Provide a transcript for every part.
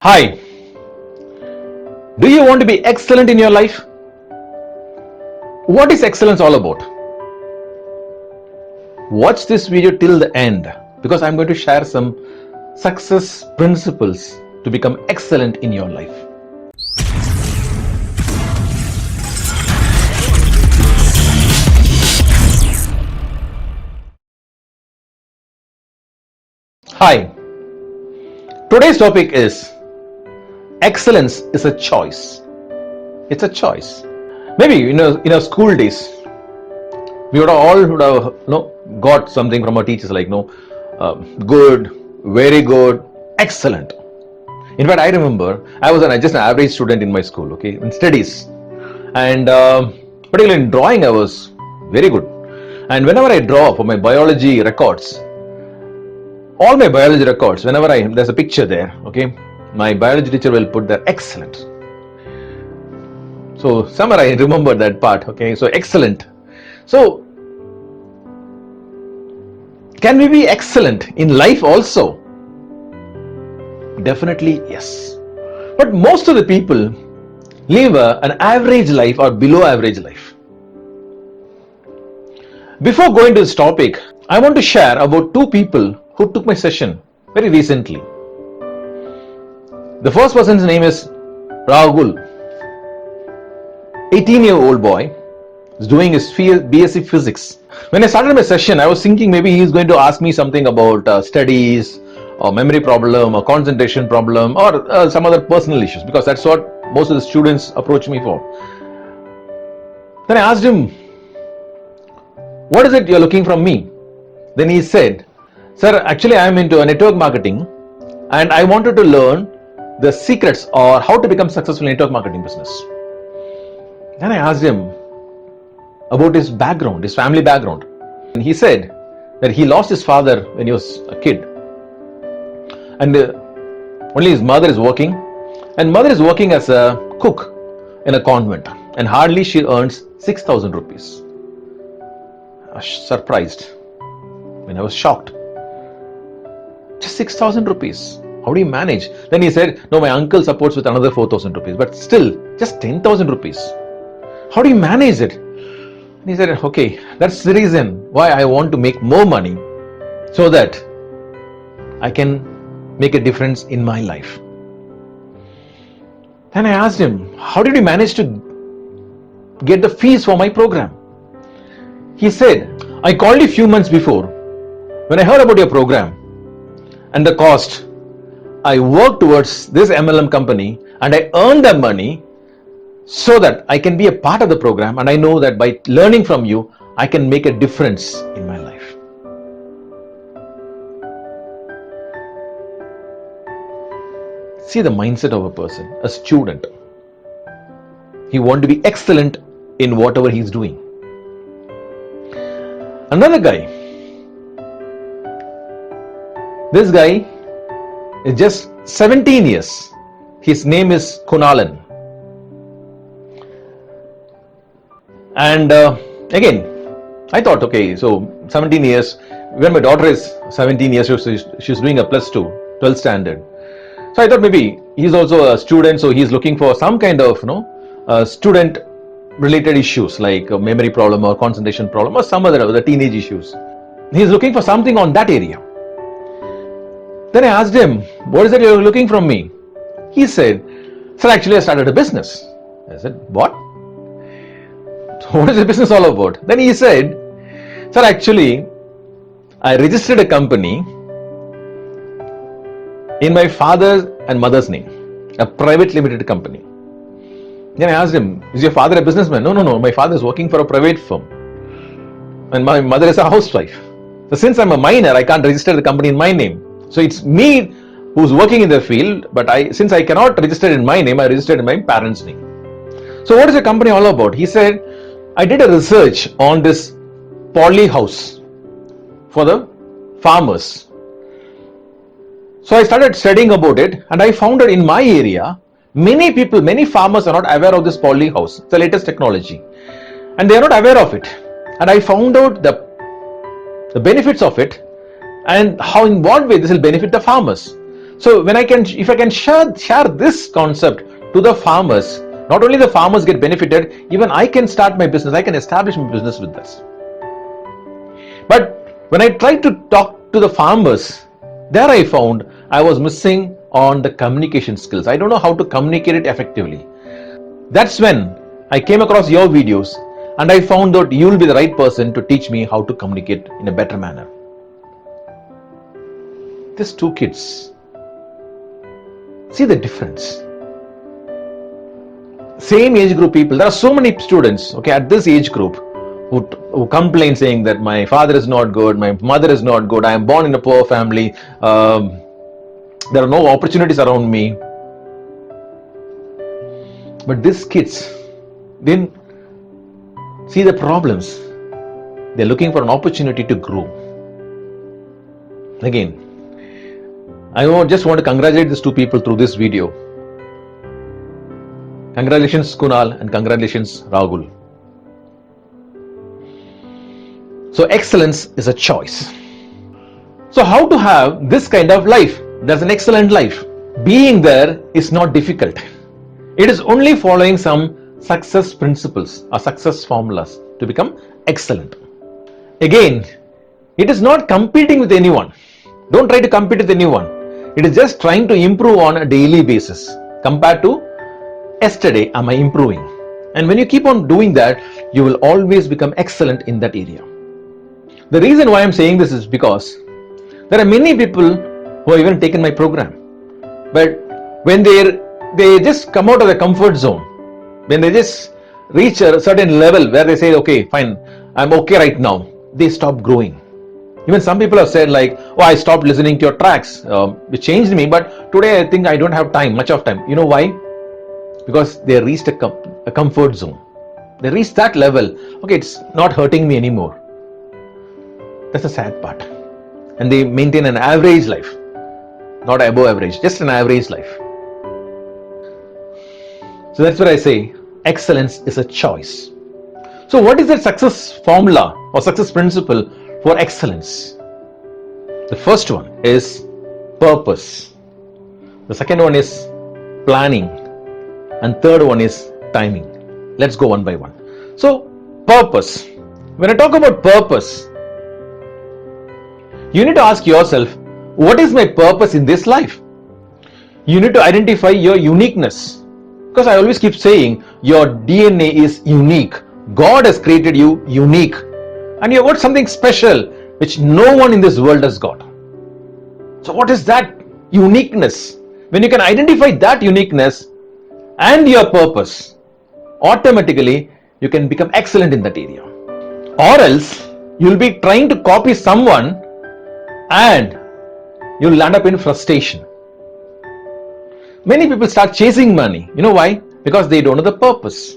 Hi, do you want to be excellent in your life? What is excellence all about? Watch this video till the end because I'm going to share some success principles to become excellent in your life. Hi, today's topic is excellence is a choice. It's a choice. Maybe in our school days, we would have got something from our teachers like good, very good, excellent. In fact, I remember I was just an average student in my school, okay, in studies, and particularly in drawing, I was very good. And whenever I draw for my biology records, all my biology records, whenever there's a picture there, okay, my biology teacher will put there excellent. So somewhere I remember that part, okay, so excellent. So can we be excellent in life also? Definitely yes. But most of the people live an average life or below average life. Before going to this topic, I want to share about two people who took my session very recently. The first person's name is Rahul, 18-year-old boy, is doing his BSc Physics. When I started my session, I was thinking maybe he's going to ask me something about studies or memory problem or concentration problem or some other personal issues, because that's what most of the students approach me for. Then I asked him, what is it you're looking from me? Then he said, sir, actually I am into network marketing and I wanted to learn the secrets or how to become successful in network marketing business. Then I asked him about his background, his family background. And he said that he lost his father when he was a kid. And only his mother is working. And mother is working as a cook in a convent. And hardly she earns 6,000 rupees. I was surprised. I was shocked. Just 6,000 rupees. How do you manage? Then he said, no, my uncle supports with another 4,000 rupees. But still, just 10,000 rupees. How do you manage it? And he said, okay, that's the reason why I want to make more money so that I can make a difference in my life. Then I asked him, how did you manage to get the fees for my program? He said, I called you a few months before. When I heard about your program and the cost, I worked towards this MLM company and I earned the money so that I can be a part of the program, and I know that by learning from you, I can make a difference in my life. See the mindset of a person, a student. He wants to be excellent in whatever he's doing. Another guy. This guy is just 17 years. His name is Kunalan. And again, I thought, okay, so 17 years, when my daughter is 17 years, she's doing a plus 2, 12th standard. So I thought maybe he's also a student, so he's looking for some kind of, student related issues like a memory problem or concentration problem or some other teenage issues. He's looking for something on that area. Then I asked him, what is it you're looking from me? He said, sir, actually I started a business. I said, what? What is the business all about? Then he said, sir, actually I registered a company in my father's and mother's name, a private limited company. Then I asked him, is your father a businessman? No, my father is working for a private firm and my mother is a housewife. So since I'm a minor, I can't register the company in my name. So it's me who's working in the field, but since I cannot register in my name, I registered in my parents' name. So what is the company all about? He said, I did a research on this poly house for the farmers. So I started studying about it and I found that in my area, many farmers are not aware of this poly house, the latest technology, and they are not aware of it. And I found out the benefits of it and how, in what way this will benefit the farmers. So if I can share this concept to the farmers, not only the farmers get benefited, even I can start my business, I can establish my business with this. But when I tried to talk to the farmers, there I found I was missing on the communication skills. I don't know how to communicate it effectively. That's when I came across your videos and I found out you will be the right person to teach me how to communicate in a better manner. These two kids, see the difference. Same age group people, there are so many students, okay, at this age group who complain saying that my father is not good, my mother is not good, I am born in a poor family, there are no opportunities around me. But these kids didn't see the problems. They're looking for an opportunity to grow. Again, I just want to congratulate these two people through this video. Congratulations Kunal and congratulations Rahul. So excellence is a choice. So how to have this kind of life? That's an excellent life. Being there is not difficult. It is only following some success principles or success formulas to become excellent. Again, it is not competing with anyone. Don't try to compete with anyone. It is just trying to improve on a daily basis. Compared to yesterday, am I improving? And when you keep on doing that, you will always become excellent in that area. The reason why I'm saying this is because there are many people who have even taken my program. But when they just come out of the comfort zone, when they just reach a certain level where they say, okay, fine, I'm okay right now, they stop growing. Even some people have said like, oh, I stopped listening to your tracks, it changed me, but today I think I don't have time, much of time. You know why? Because they reached a comfort zone. They reached that level, okay, it's not hurting me anymore. That's the sad part. And they maintain an average life, not above average, just an average life. So that's what I say, excellence is a choice. So what is the success formula or success principle for excellence? The first one is purpose. The second one is planning. And third one is timing. Let's go one by one. So purpose. When I talk about purpose, you need to ask yourself, what is my purpose in this life? You need to identify your uniqueness. Because I always keep saying, your DNA is unique. God has created you unique. And you have got something special which no one in this world has got. So what is that uniqueness? When you can identify that uniqueness and your purpose, automatically you can become excellent in that area. Or else you'll be trying to copy someone and you'll land up in frustration. Many people start chasing money. You know why? Because they don't know the purpose.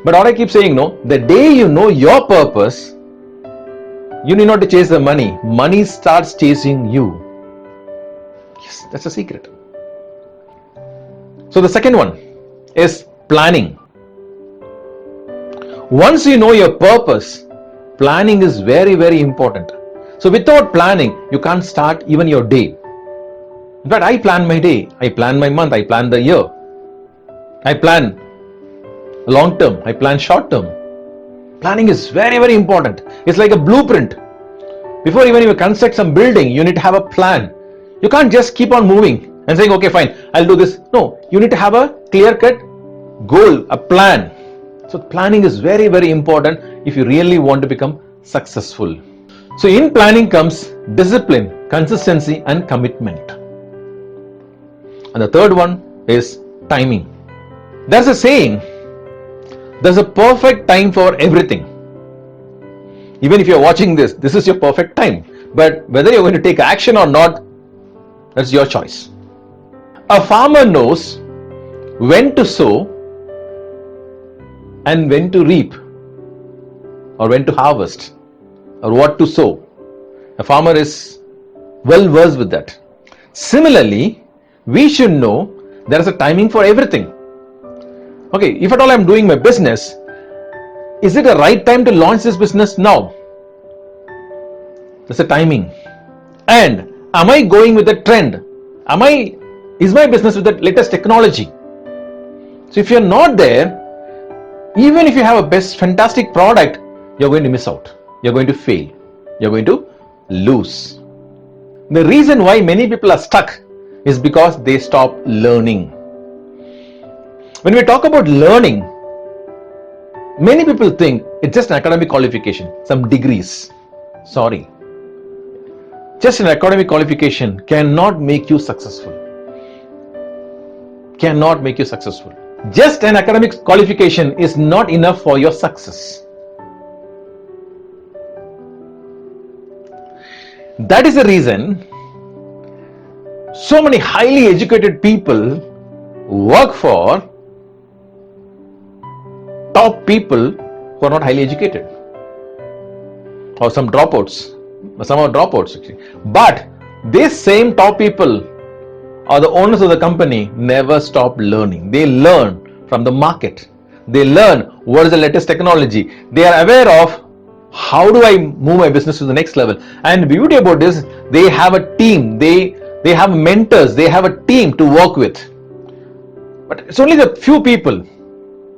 But what I keep saying, no, the day you know your purpose, you need not to chase the money. Money starts chasing you. Yes, that's a secret. So the second one is planning. Once you know your purpose, planning is very, very important. So without planning, you can't start even your day. In fact, I plan my day, I plan my month, I plan the year. I plan long term, I plan short term. Planning is very, very important. It's like a blueprint. Before even you construct some building, you need to have a plan. You can't just keep on moving and saying, okay, fine, I'll do this. No, you need to have a clear-cut goal, a plan. So planning is very, very important if you really want to become successful. So in planning comes discipline, consistency and commitment. And the third one is timing. There's a saying, there's a perfect time for everything. Even if you're watching this, this is your perfect time. But whether you're going to take action or not, that's your choice. A farmer knows when to sow and when to reap, or when to harvest, or what to sow. A farmer is well versed with that. Similarly, we should know there is a timing for everything. Okay, if at all I'm doing my business, is it the right time to launch this business now? That's the timing. And am I going with the trend? Is my business with the latest technology? So if you're not there, even if you have a fantastic product, you're going to miss out. You're going to fail. You're going to lose. The reason why many people are stuck is because they stop learning. When we talk about learning, many people think it's just an academic qualification, some degrees. Sorry. Just an academic qualification cannot make you successful. Cannot make you successful. Just an academic qualification is not enough for your success. That is the reason so many highly educated people work for top people who are not highly educated, or some dropouts. Some are dropouts actually. But these same top people or the owners of the company never stop learning. They learn from the market. They learn what is the latest technology. They are aware of how do I move my business to the next level. And the beauty about this, they have a team. They have mentors. They have a team to work with. But it's only the few people,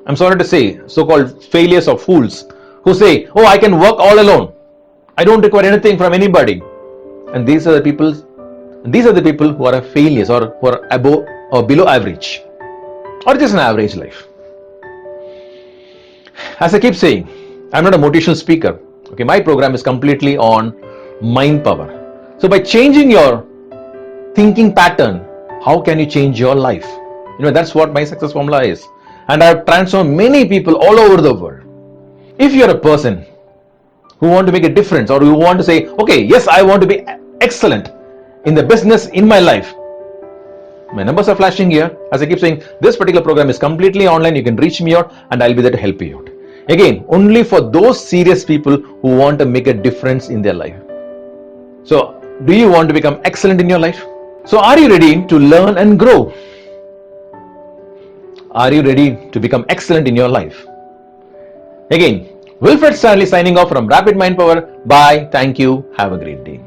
I'm sorry to say, so-called failures or fools, who say, oh, I can work all alone. I don't require anything from anybody. And these are the people who are failures, or who are above or below average, or just an average life. As I keep saying, I'm not a motivational speaker. Okay, my program is completely on mind power. So by changing your thinking pattern, how can you change your life? That's what my success formula is. And I've transformed many people all over the world. If you're a person who want to make a difference, or you want to say, okay, yes, I want to be excellent in the business in my life, my numbers are flashing here. As I keep saying, this particular program is completely online. You can reach me out and I'll be there to help you out. Again, only for those serious people who want to make a difference in their life. So, do you want to become excellent in your life? So, are you ready to learn and grow? Are you ready to become excellent in your life? Again, Wilfred Stanley signing off from Rapid Mind Power. Bye. Thank you. Have a great day.